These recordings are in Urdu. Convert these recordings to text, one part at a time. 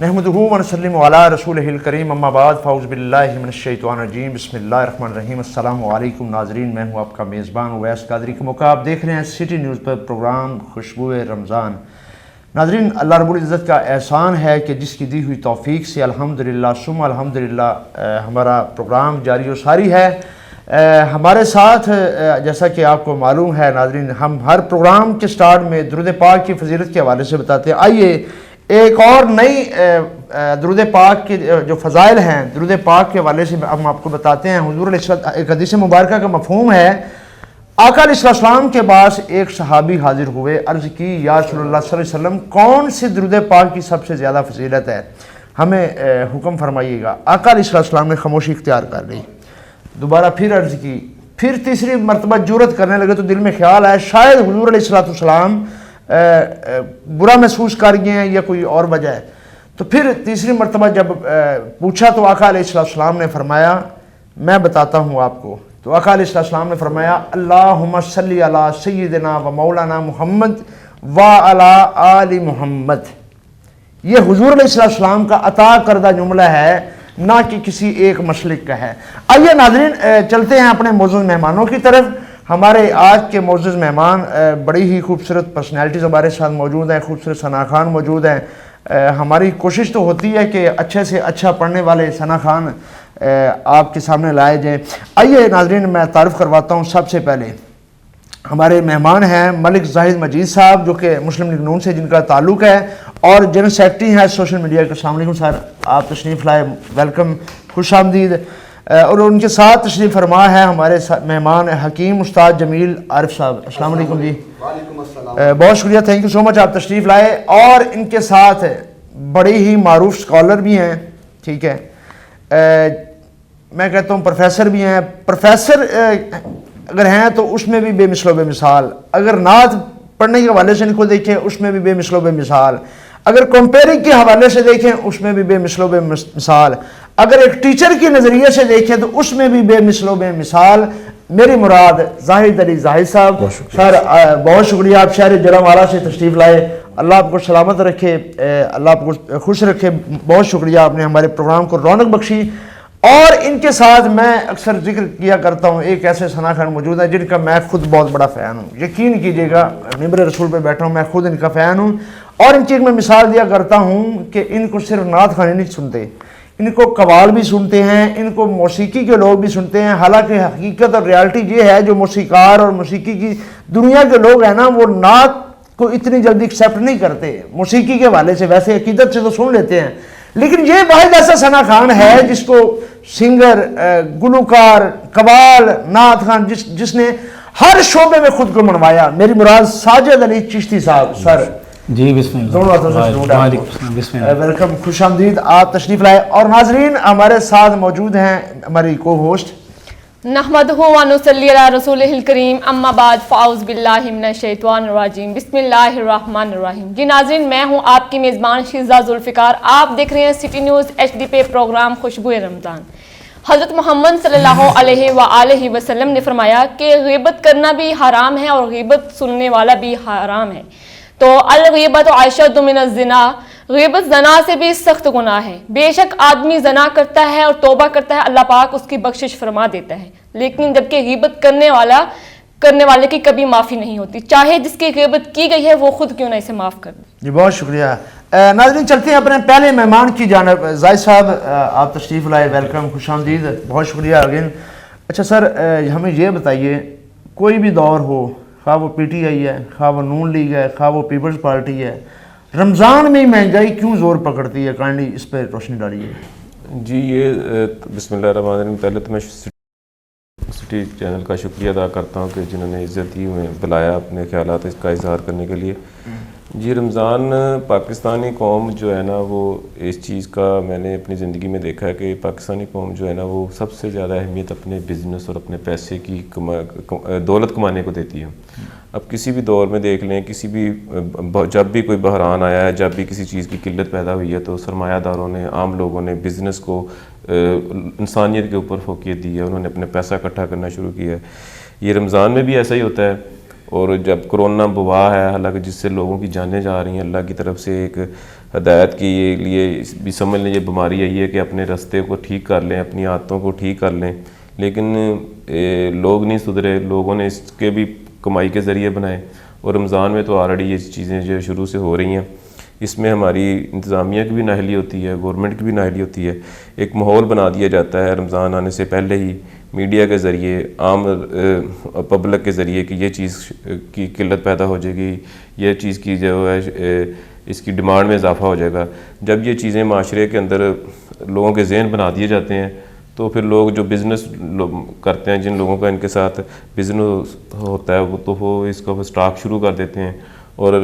نحمدہ و نصلی علی رسولہ الکریم اما بعد فاعوذ باللہ من الشیطان الرجیم بسم اللہ الرحمن الرحیم السلام علیکم ناظرین، میں ہوں آپ کا میزبان اویس قادری کے موقع آپ دیکھ رہے ہیں سٹی نیوز پر پروگرام خوشبو رمضان۔ ناظرین، اللہ رب العزت کا احسان ہے کہ جس کی دی ہوئی توفیق سے الحمدللہ ثم الحمدللہ ہمارا پروگرام جاری و ساری ہے۔ ہمارے ساتھ جیسا کہ آپ کو معلوم ہے ناظرین، ہم ہر پروگرام کے سٹارٹ میں درود پاک کی فضیلت کے حوالے سے بتاتے ہیں۔ آئیے ایک اور نئی درود پاک کے جو فضائل ہیں درود پاک کے حوالے سے ہم آپ کو بتاتے ہیں۔ حضور علیہ السلام ایک حدیث مبارکہ کا مفہوم ہے، آقا علیہ السلام کے پاس ایک صحابی حاضر ہوئے، عرض کی یا رسول اللہ صلی اللہ علیہ وسلم کون سی درود پاک کی سب سے زیادہ فضیلت ہے، ہمیں حکم فرمائیے گا۔ آقا علیہ السلام نے خاموشی اختیار کر لی، دوبارہ پھر عرض کی، پھر تیسری مرتبہ جرأت کرنے لگے تو دل میں خیال آیا شاید حضور علیہ السلام برا محسوس کر گئے ہیں یا کوئی اور وجہ ہے، تو پھر تیسری مرتبہ جب پوچھا تو آقا علیہ السلام نے فرمایا میں بتاتا ہوں آپ کو۔ تو آقا علیہ السلام نے فرمایا اللہم صلی علی سیدنا و مولانا محمد و علی آل محمد۔ یہ حضور علیہ السلام کا عطا کردہ جملہ ہے، نہ کہ کسی ایک مسلک کا ہے۔ آئیے ناظرین چلتے ہیں اپنے معزز مہمانوں کی طرف۔ ہمارے آج کے معزز مہمان بڑی ہی خوبصورت پرسنالٹیز ہمارے ساتھ موجود ہیں، خوبصورت ثنا خان موجود ہیں۔ ہماری کوشش تو ہوتی ہے کہ اچھے سے اچھا پڑھنے والے ثنا خان آپ کے سامنے لائے جائیں۔ آئیے ناظرین میں تعارف کرواتا ہوں۔ سب سے پہلے ہمارے مہمان ہیں ملک زاہد مجید صاحب، جو کہ مسلم لیگ نون سے جن کا تعلق ہے اور جنرل سیکرٹری ہیں سوشل میڈیا کے۔ السلام علیکم سر، آپ تشریف لائے، ویلکم، خوش آمدید۔ اور ان کے ساتھ تشریف فرما ہے ہمارے مہمان حکیم استاد جمیل عارف صاحب۔ السلام علیکم جی۔ وعلیکم السلام، بہت شکریہ، تھینک یو سو مچ، آپ تشریف لائے۔ اور ان کے ساتھ بڑے ہی معروف اسکالر بھی ہیں، ٹھیک ہے، میں کہتا ہوں پروفیسر بھی ہیں۔ پروفیسر اگر ہیں تو اس میں بھی بے مثل و بے مثال، اگر نعت پڑھنے کے حوالے سے ان کو دیکھیں اس میں بھی بے مثل و بے مثال، اگر کمپیئرنگ کے حوالے سے دیکھیں اس میں بھی بے مثل و بے مثال، اگر ایک ٹیچر کے نظریے سے دیکھیں تو اس میں بھی بے مثل و بے مثال۔ میری مراد زاہد علی زاہد صاحب۔ سر بہت شکریہ، آپ شہر جڑامالہ سے تشریف لائے، اللہ آپ کو سلامت رکھے، اللہ آپ کو خوش رکھے، بہت شکریہ، آپ نے ہمارے پروگرام کو رونق بخشی۔ اور ان کے ساتھ میں اکثر ذکر کیا کرتا ہوں ایک ایسے ثنا خان موجود ہیں جن کا میں خود بہت بڑا فین ہوں، یقین کیجیے گا، ممبر رسول پہ بیٹھا ہوں، میں خود ان کا فین ہوں۔ اور ان کی ایک میں مثال دیا کرتا ہوں کہ ان کو صرف نعت خانے نہیں سنتے، ان کو قوال بھی سنتے ہیں، ان کو موسیقی کے لوگ بھی سنتے ہیں۔ حالانکہ حقیقت اور ریالٹی یہ ہے جو موسیقار اور موسیقی کی دنیا کے لوگ ہیں نا، وہ نعت کو اتنی جلدی ایکسیپٹ نہیں کرتے موسیقی کے حوالے سے، ویسے عقیدت سے تو سن لیتے ہیں، لیکن یہ واحد ایسا ثنا خان ہے جس کو سنگر، گلوکار، قوال، نعت خان جس نے ہر شعبے میں خود کو منوایا۔ میری مراد ساجد علی چشتی صاحب۔ سر جی بسم اللہ، دونوں ہاتھوں سے وعلیکم السلام، بسم اللہ، ویلکم، خوش آمدید، آپ تشریف لائے۔ اور ناظرین ہمارے ساتھ موجود ہیں ہماری کو ہوسٹ نحمدہ و نصلی علی رسولہ الکریم اما بعد فاعوذ باللہ من الشیطان الرجیم بسم اللہ الرحمن الرحیم۔ جی ناظرین، میں ہوں آپ کی میزبان شیزہ ذوالفقار، آپ دیکھ رہے ہیں سٹی نیوز HD پہ پروگرام خوشبو رمضان۔ حضرت محمد صلی اللہ علیہ وآلہ وسلم نے فرمایا کہ غیبت کرنا بھی حرام ہے اور غیبت سننے والا بھی حرام ہے۔ تو الغیبت اشد من الزنا، غیبت زنا سے بھی سخت گناہ ہے۔ بے شک آدمی زنا کرتا ہے اور توبہ کرتا ہے، اللہ پاک اس کی بخشش فرما دیتا ہے، لیکن جبکہ غیبت کرنے والے کی کبھی معافی نہیں ہوتی، چاہے جس کی غیبت کی گئی ہے وہ خود کیوں نہ اسے معاف کر دے۔ جی بہت شکریہ۔ ناظرین چلتے ہیں اپنے پہلے مہمان کی جانب۔ زاہد صاحب آپ تشریف لائے، ویلکم، خوش آمدید، بہت شکریہ اگین۔ اچھا سر، ہمیں یہ بتائیے، کوئی بھی دور ہو، خواہ وہ PTI ہے، خواہ وہ نون لیگ ہے، خواہ وہ پیپلز پارٹی ہے، رمضان میں مہنگائی کیوں زور پکڑتی ہے؟ کائنڈلی اس پہ روشنی ڈالیے۔ جی یہ بسم اللہ الرحمن الرحیم، پہلے تو میں سٹی چینل کا شکریہ ادا کرتا ہوں کہ جنہوں نے عزت دی، ہمیں بلایا اپنے خیالات اس کا اظہار کرنے کے لیے۔ جی رمضان، پاکستانی قوم جو ہے نا، وہ اس چیز کا میں نے اپنی زندگی میں دیکھا ہے کہ پاکستانی قوم جو ہے نا وہ سب سے زیادہ اہمیت اپنے بزنس اور اپنے پیسے کی دولت کمانے کو دیتی ہے۔ اب کسی بھی دور میں دیکھ لیں، کسی بھی جب بھی کوئی بحران آیا ہے، جب بھی کسی چیز کی قلت پیدا ہوئی ہے، تو سرمایہ داروں نے، عام لوگوں نے بزنس کو انسانیت کے اوپر فوقیت دی ہے، انہوں نے اپنے پیسہ اکٹھا کرنا شروع کیا ہے۔ یہ رمضان میں بھی ایسا ہی ہوتا ہے۔ اور جب کرونا وبا ہے، حالانکہ جس سے لوگوں کی جانیں جا رہی ہیں، اللہ کی طرف سے ایک ہدایت کے لیے بھی سمجھ لیں یہ بیماری یہی ہے کہ اپنے راستے کو ٹھیک کر لیں، اپنی عادتوں کو ٹھیک کر لیں، لیکن لوگ نہیں سدھرے، لوگوں نے اس کے بھی کمائی کے ذریعے بنائے، اور رمضان میں تو آلریڈی یہ چیزیں جو شروع سے ہو رہی ہیں، اس میں ہماری انتظامیہ کی بھی نااہلی ہوتی ہے، گورنمنٹ کی بھی نااہلی ہوتی ہے، ایک ماحول بنا دیا جاتا ہے رمضان آنے سے پہلے ہی میڈیا کے ذریعے، عام پبلک کے ذریعے کہ یہ چیز کی قلت پیدا ہو جائے گی، یہ چیز کی جو ہے اس کی ڈیمانڈ میں اضافہ ہو جائے گا۔ جب یہ چیزیں معاشرے کے اندر لوگوں کے ذہن بنا دیے جاتے ہیں تو پھر لوگ جو بزنس کرتے ہیں، جن لوگوں کا ان کے ساتھ بزنس ہوتا ہے وہ تو وہ اس کو سٹاک شروع کر دیتے ہیں، اور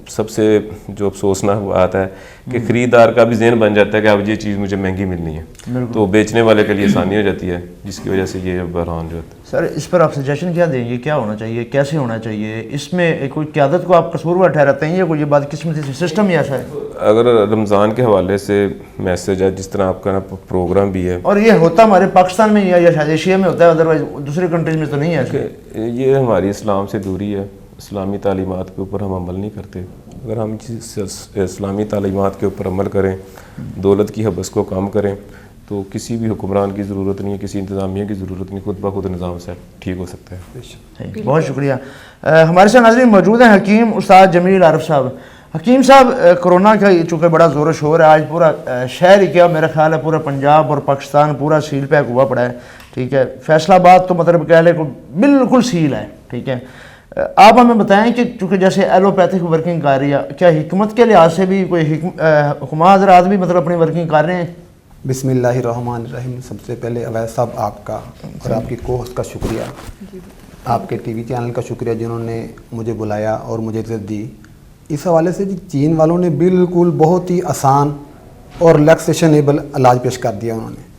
سب سے جو افسوسناک بات ہے کہ خریدار کا بھی ذہن بن جاتا ہے کہ اب یہ چیز مجھے مہنگی ملنی ہے، تو بیچنے والے کے لیے آسانی ہو جاتی ہے، جس کی وجہ سے یہ بحران جو ہوتا ہے۔ سر اس پر آپ سجیشن کیا دیں گے، کیا ہونا چاہیے، کیسے ہونا چاہیے؟ اس میں کوئی قیادت کو آپ قصوروار ٹھہراتے ہیں یا کوئی یہ بات قسمتی سے سسٹم ہی ایسا ہے؟ اگر رمضان کے حوالے سے میسج ہے، جس طرح آپ کا پروگرام بھی ہے، اور یہ ہوتا ہمارے پاکستان میں یا شاید ایشیا میں ہوتا ہے، ادروائز دوسرے کنٹریز میں تو نہیں ہے ایسا؟ یہ ہماری اسلام سے دوری ہے، اسلامی تعلیمات کے اوپر ہم عمل نہیں کرتے۔ اگر ہم اسلامی تعلیمات کے اوپر عمل کریں، دولت کی حبس کو کم کریں، تو کسی بھی حکمران کی ضرورت نہیں ہے، کسی انتظامیہ کی ضرورت نہیں، خود بخود نظام سے ٹھیک ہو سکتا ہے۔ بہت شکریہ۔ ہمارے ساتھ ناظرین موجود ہیں حکیم استاد جمیل عارف صاحب۔ حکیم صاحب، کرونا کا چونکہ بڑا زور و شور ہے، آج پورا شہر ہی کیا میرا خیال ہے پورا پنجاب اور پاکستان پورا سیل پیک ہوا پڑا ہے، ٹھیک ہے۔ فیصل آباد تو مطلب کہہ لیں بالکل سیل ہے، ٹھیک ہے۔ آپ ہمیں بتائیں کہ چونکہ جیسے ایلوپیتھک ورکنگ کر رہی ہے، کیا حکمت کے لحاظ سے بھی کوئی حکماء حضرات بھی مطلب اپنی ورکنگ کر رہے ہیں؟ بسم اللہ الرحمن الرحیم۔ سب سے پہلے اویس صاحب آپ کا اور آپ کی کو ہوسٹ کا شکریہ، آپ کے ٹی وی چینل کا شکریہ جنہوں نے مجھے بلایا اور مجھے عزت دی۔ اس حوالے سے چین والوں نے بالکل بہت ہی آسان اور ریلیکسیشنیبل علاج پیش کر دیا انہوں نے۔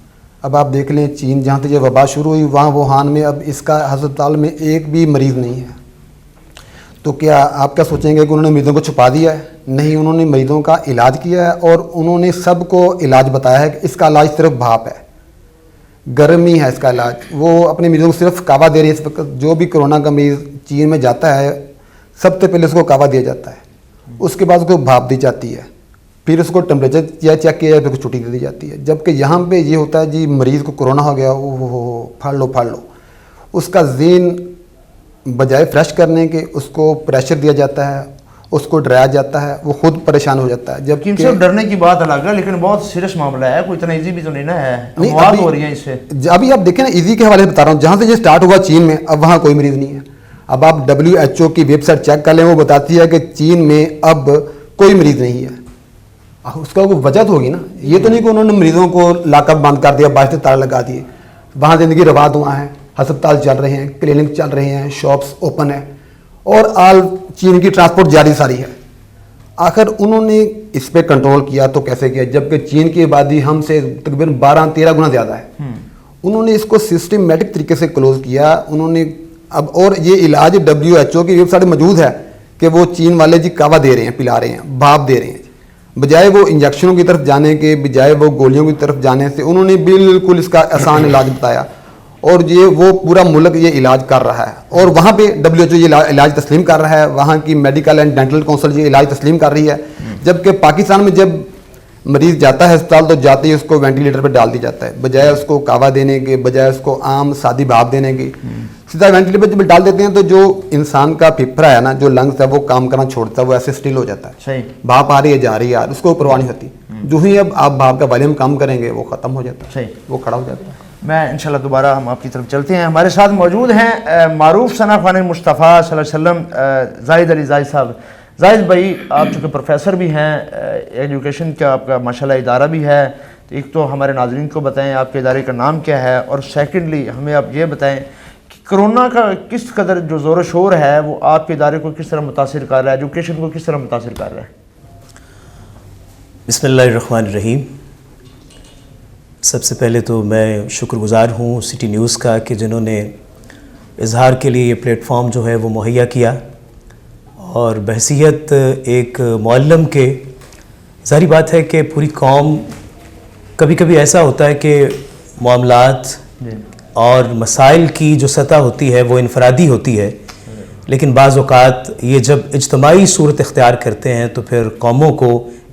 اب آپ دیکھ لیں چین جہاں سے یہ وبا شروع ہوئی وہاں ووہان میں اب اس کا ہسپتال میں ایک بھی مریض نہیں ہے، تو کیا آپ کیا سوچیں گے کہ انہوں نے مریضوں کو چھپا دیا ہے؟ نہیں، انہوں نے مریضوں کا علاج کیا ہے اور انہوں نے سب کو علاج بتایا ہے کہ اس کا علاج صرف بھاپ ہے، گرمی ہے اس کا علاج۔ وہ اپنے مریضوں کو صرف کعوہ دے رہی ہے اس وقت۔ جو بھی کرونا کا مریض چین میں جاتا ہے سب سے پہلے اس کو کعوہ دیا جاتا ہے، اس کے بعد اس کو بھاپ دی جاتی ہے، پھر اس کو ٹمپریچر چیک کیا جائے، پھر چھٹی دے دی جاتی ہے۔ جبکہ یہاں پہ یہ ہوتا ہے جی مریض کو کرونا ہو گیا، پھاڑ لو، اس کا ذہن بجائے فریش کرنے کے اس کو پریشر دیا جاتا ہے، اس کو ڈرایا جاتا ہے، وہ خود پریشان ہو جاتا ہے۔ حکیم صاحب ڈرنے کی بات الگ ہے، لیکن بہت سیریس معاملہ ہے، کوئی اتنا ایزی بھی تو نہیں نا ہے، اموات ہو رہی ہیں اس سے۔ ابھی آپ دیکھیں نا، ایزی کے حوالے سے بتا رہا ہوں، جہاں سے یہ سٹارٹ ہوا چین میں اب وہاں کوئی مریض نہیں ہے۔ اب آپ WHO کی ویب سائٹ چیک کر لیں، وہ بتاتی ہے کہ چین میں اب کوئی مریض نہیں ہے۔ اس کا کوئی وجہ تو ہوگی نا، یہ تو نہیں کہ انہوں نے مریضوں کو لاک اپ بند کر دیا، باہر سے تالا لگا دیے۔ وہاں زندگی روا دعا ہے، ہسپتال چل رہے ہیں، کلینک چل رہے ہیں، شاپس اوپن ہے، اور آل چین کی ٹرانسپورٹ جاری ساری ہے۔ آخر انہوں نے اس پہ کنٹرول کیا تو کیسے کیا؟ جبکہ چین کی آبادی ہم سے تقریباً 12-13 گنا زیادہ ہے۔ انہوں نے اس کو سسٹمیٹک طریقے سے کلوز کیا۔ انہوں نے اب اور یہ علاج WHO کی ویب سائٹ موجود ہے کہ وہ چین والے جی کعوہ دے رہے ہیں، پلا رہے ہیں، بھاپ دے رہے ہیں، بجائے وہ انجیکشنوں کی طرف جانے کے، بجائے وہ گولیوں کی طرف جانے سے انہوں نے بالکل اس کا آسان علاج بتایا، اور یہ وہ پورا ملک یہ علاج کر رہا ہے، اور وہاں پہ WHO یہ علاج تسلیم کر رہا ہے، وہاں کی میڈیکل اینڈ ڈینٹل کونسل یہ علاج تسلیم کر رہی ہے۔ جبکہ پاکستان میں جب مریض جاتا ہے ہسپتال تو جاتے ہی اس کو وینٹیلیٹر پہ ڈال دیا جاتا ہے، بجائے اس کو کعوہ دینے کے، بجائے اس کو عام سادی بھاپ دینے کی، سیدھا وینٹیلیٹر پہ جب ڈال دیتے ہیں تو جو انسان کا پھپھڑا ہے نا، جو لنگس ہے، وہ کام کرنا چھوڑتا ہے، وہ ایسے سٹل ہو جاتا ہے۔ صحیح، بھاپ آ رہی ہے جا رہی ہے، اس کو پرواہ نہیں ہوتی۔ جو ہی اب آپ بھاپ کا والیوم کم کریں گے وہ ختم ہو جاتا ہے، صحیح، وہ کھڑا ہو جاتا ہے۔ میں انشاءاللہ دوبارہ ہم آپ کی طرف چلتے ہیں۔ ہمارے ساتھ موجود ہیں معروف ثنا خوان مصطفیٰ صلی اللہ علیہ وسلم زاہد علی زاہد صاحب۔ زاہد بھائی، آپ چونکہ پروفیسر بھی ہیں، ایجوکیشن کا آپ کا ماشاءاللہ ادارہ بھی ہے، تو ایک تو ہمارے ناظرین کو بتائیں آپ کے ادارے کا نام کیا ہے، اور سیکنڈلی ہمیں آپ یہ بتائیں کہ کرونا کا کس قدر جو زور و شور ہے وہ آپ کے ادارے کو کس طرح متاثر کر رہا ہے، ایجوکیشن کو کس طرح متاثر کر رہا ہے؟ بسم اللہ الرحمن الرحیم۔ سب سے پہلے تو میں شکر گزار ہوں سٹی نیوز کا کہ جنہوں نے اظہار کے لیے یہ پلیٹ فارم جو ہے وہ مہیا کیا، اور بحیثیت ایک معلم کے ظاہری بات ہے کہ پوری قوم، کبھی کبھی ایسا ہوتا ہے کہ معاملات اور مسائل کی جو سطح ہوتی ہے وہ انفرادی ہوتی ہے، لیکن بعض اوقات یہ جب اجتماعی صورت اختیار کرتے ہیں تو پھر قوموں کو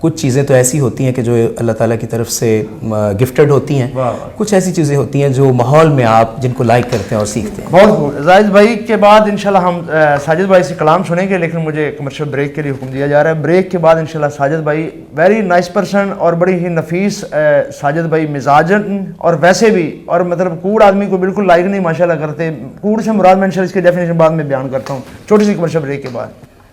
کچھ چیزیں تو ایسی ہوتی ہیں کہ جو اللہ تعالیٰ کی طرف سے گفٹڈ ہوتی ہیں, کچھ ایسی چیزیں ہوتی ہیں جو ماحول میں آپ جن کو لائک کرتے ہیں اور سیکھتے ہیں. بہت خوب. زاہد بھائی کے بعد انشاءاللہ ہم ساجد بھائی سے کلام سنیں گے, لیکن مجھے کمرشل بریک کے لیے حکم دیا جا رہا ہے. بریک کے بعد انشاءاللہ ساجد بھائی ویری نائس پرسن اور بڑی ہی نفیس ساجد بھائی مزاجن اور ویسے بھی, اور مطلب کوڑ آدمی کو بالکل لائک نہیں ماشاءاللہ کرتے. کوڑ سے مراد میں انشاءاللہ اس کی ڈیفینیشن بعد میں بیان کرتا ہوں چھوٹی سی کمرشل بریک کے بعد.